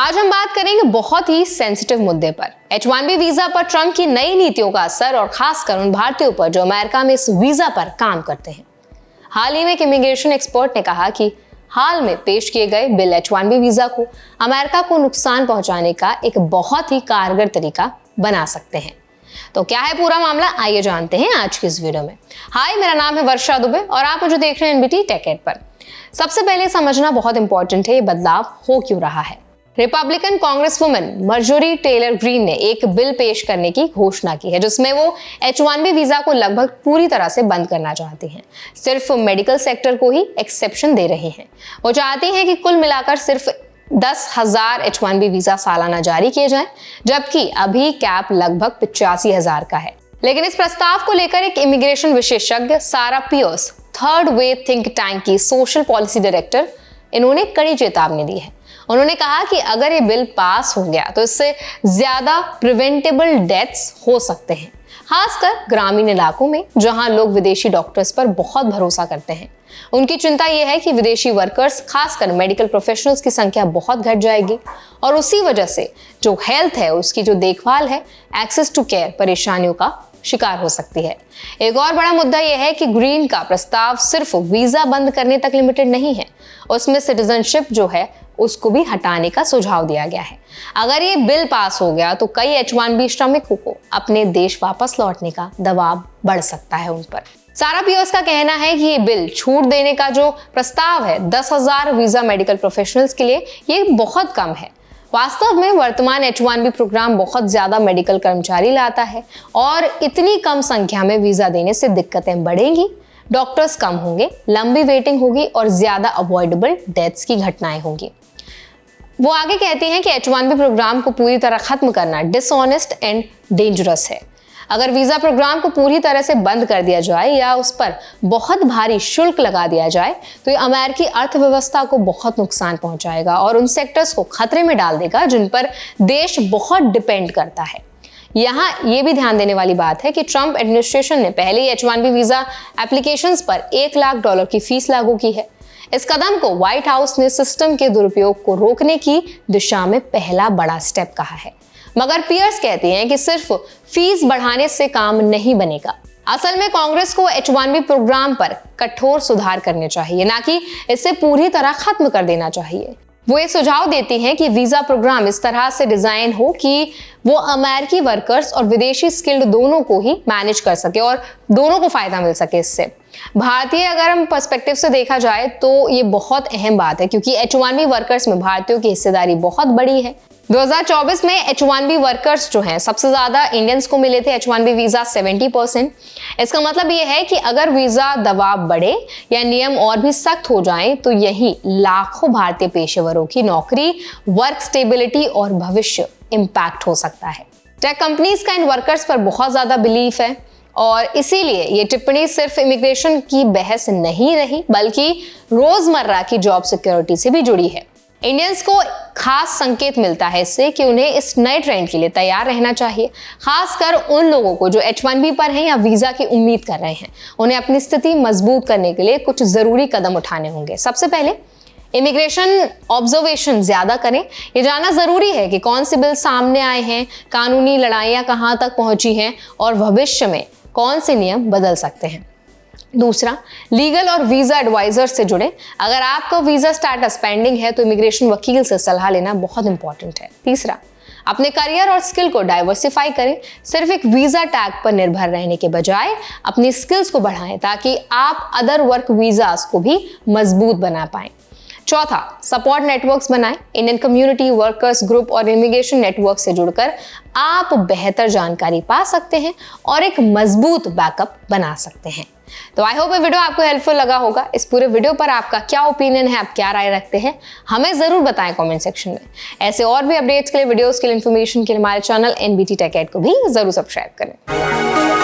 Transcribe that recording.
आज हम बात करेंगे बहुत ही सेंसिटिव मुद्दे पर, H1B वीजा पर ट्रंप की नई नीतियों का असर और खासकर उन भारतीयों पर जो अमेरिका में इस वीजा पर काम करते हैं। हाल ही में एक इमिग्रेशन एक्सपर्ट ने कहा कि हाल में पेश किए गए बिल H1B वीजा को अमेरिका को नुकसान पहुंचाने का एक बहुत ही कारगर तरीका बना सकते हैं। तो क्या है पूरा मामला, आइए जानते हैं आज की इस वीडियो में। हाय, मेरा नाम है वर्षा दुबे और आप मुझे देख रहे हैं एनबीटी टेक एड पर। सबसे पहले समझना बहुत इंपॉर्टेंट है, ये बदलाव हो क्यों रहा है। रिपब्लिकन कांग्रेसवुमन मार्जोरी टेलर ग्रीन ने एक बिल पेश करने की घोषणा की है जिसमें वो H1B वीजा को लगभग पूरी तरह से बंद करना चाहती हैं। सिर्फ मेडिकल सेक्टर को ही एक्सेप्शन दे रही हैं। वो चाहती हैं कि कुल मिलाकर सिर्फ 10,000 H1B वीजा सालाना जारी किए जाएं, जबकि अभी कैप लगभग 85,000 का है। लेकिन इस प्रस्ताव को लेकर एक इमिग्रेशन विशेषज्ञ Sarah Pierce, third way think tank की सोशल पॉलिसी डायरेक्टर, इन्होंने कड़ी चेतावनी दी है। उन्होंने कहा कि अगर ये बिल पास हो गया तो इससे ज्यादा प्रिवेंटेबल डेथ्स हो सकते हैं, खासकर ग्रामीण इलाकों में जहां लोग विदेशी डॉक्टर्स पर बहुत भरोसा करते हैं। उनकी चिंता यह है कि विदेशी वर्कर्स, खासकर मेडिकल प्रोफेशनल्स की संख्या बहुत घट जाएगी और उसी वजह से जो हेल्थ है, उसकी जो देखभाल है, एक्सेस टू केयर परेशानियों का शिकार हो सकती है। एक और बड़ा मुद्दा यह है कि ग्रीन का प्रस्ताव सिर्फ वीजा बंद करने तक लिमिटेड नहीं है, उसमें सिटीजनशिप जो है उसको भी हटाने का सुझाव दिया गया है। अगर ये बिल पास हो गया तो कई H1B श्रमिकों को अपने देश वापस लौटने का दबाव बढ़ सकता है उन पर। सारा पियर्स का कहना है कि ये बिल छूट देने का जो प्रस्ताव है 10,000 वीजा मेडिकल प्रोफेशनल्स के लिए, ये बहुत कम है। वास्तव में वर्तमान H1B प्रोग्राम बहुत ज्यादा मेडिकल कर्मचारी लाता है और इतनी कम संख्या में वीजा देने से दिक्कतें बढ़ेंगी, डॉक्टर्स कम होंगे, लंबी वेटिंग होगी और ज्यादा अवॉइडेबल डेथ्स की घटनाएं होंगी। वो आगे कहती हैं कि H1B प्रोग्राम को पूरी तरह खत्म करना डिसऑनेस्ट एंड डेंजरस है। अगर वीजा प्रोग्राम को पूरी तरह से बंद कर दिया जाए या उस पर बहुत भारी शुल्क लगा दिया जाए तो ये अमेरिकी अर्थव्यवस्था को बहुत नुकसान पहुंचाएगा और उन सेक्टर्स को खतरे में डाल देगा जिन पर देश बहुत डिपेंड करता है। यहाँ ये भी ध्यान देने वाली बात है कि ट्रंप एडमिनिस्ट्रेशन ने पहले ही H1B वीजा एप्लीकेशंस पर $1 लाख की फीस लागू की है। इस कदम को व्हाइट हाउस ने सिस्टम के दुरुपयोग को रोकने की दिशा में पहला बड़ा स्टेप कहा है। मगर पियर्स कहते हैं कि सिर्फ फीस बढ़ाने से काम नहीं बनेगा। असल में कांग्रेस को H1B प्रोग्राम पर कठोर सुधार करने चाहिए, ना कि इसे पूरी तरह खत्म कर देना चाहिए। वो ये सुझाव देती हैं कि वीजा प्रोग्राम इस तरह से डिजाइन हो कि वो अमेरिकी वर्कर्स और विदेशी स्किल्ड दोनों को ही मैनेज कर सके और दोनों को फायदा मिल सके इससे। भारतीय अगर हम पर्सपेक्टिव से देखा जाए तो ये बहुत अहम बात है क्योंकि H1B वर्कर्स में भारतीयों की हिस्सेदारी बहुत बड़ी है। 2024 में H1B वर्कर्स जो हैं, सबसे ज्यादा इंडियंस को मिले थे H1B वीजा 70%। इसका मतलब ये है कि अगर वीजा दबाव बढ़े या नियम और भी सख्त हो जाएं तो यही लाखों भारतीय पेशेवरों की नौकरी, वर्क स्टेबिलिटी और भविष्य इम्पैक्ट हो सकता है। टेक कंपनीज का इन वर्कर्स पर बहुत ज्यादा बिलीफ है और इसीलिए ये टिप्पणी सिर्फ इमिग्रेशन की बहस नहीं रही बल्कि रोजमर्रा की जॉब सिक्योरिटी से भी जुड़ी है। इंडियंस को खास संकेत मिलता है इससे कि उन्हें इस नए ट्रेंड के लिए तैयार रहना चाहिए, खासकर उन लोगों को जो H1B पर हैं या वीजा की उम्मीद कर रहे हैं। उन्हें अपनी स्थिति मजबूत करने के लिए कुछ जरूरी कदम उठाने होंगे। सबसे पहले इमिग्रेशन ऑब्जर्वेशन ज्यादा करें। ये जानना जरूरी है कि कौन से बिल सामने आए हैं, कानूनी लड़ाइयां कहां तक पहुंची हैं और भविष्य में कौन से नियम बदल सकते हैं। दूसरा, लीगल और वीजा एडवाइजर से जुड़े। अगर आपका वीजा स्टेटस पेंडिंग है तो इमिग्रेशन वकील से सलाह लेना बहुत इंपॉर्टेंट है। तीसरा, अपने करियर और स्किल को डाइवर्सिफाई करें। सिर्फ एक वीजा टैग पर निर्भर रहने के बजाय अपनी स्किल्स को बढ़ाएं ताकि आप अदर वर्क वीजास को भी मजबूत बना पाएं। चौथा, सपोर्ट नेटवर्क्स बनाएं। इंडियन कम्युनिटी, वर्कर्स ग्रुप और इमिग्रेशन नेटवर्क से जुड़कर आप बेहतर जानकारी पा सकते हैं और एक मजबूत बैकअप बना सकते हैं। तो आई होप ये वीडियो आपको हेल्पफुल लगा होगा। इस पूरे वीडियो पर आपका क्या ओपिनियन है, आप क्या राय रखते हैं, हमें जरूर बताएं कमेंट सेक्शन में। ऐसे और भी अपडेट्स के लिए, वीडियोस के लिए, इन्फॉर्मेशन के लिए हमारे चैनल एनबीटी टेक एड को भी जरूर सब्सक्राइब करें।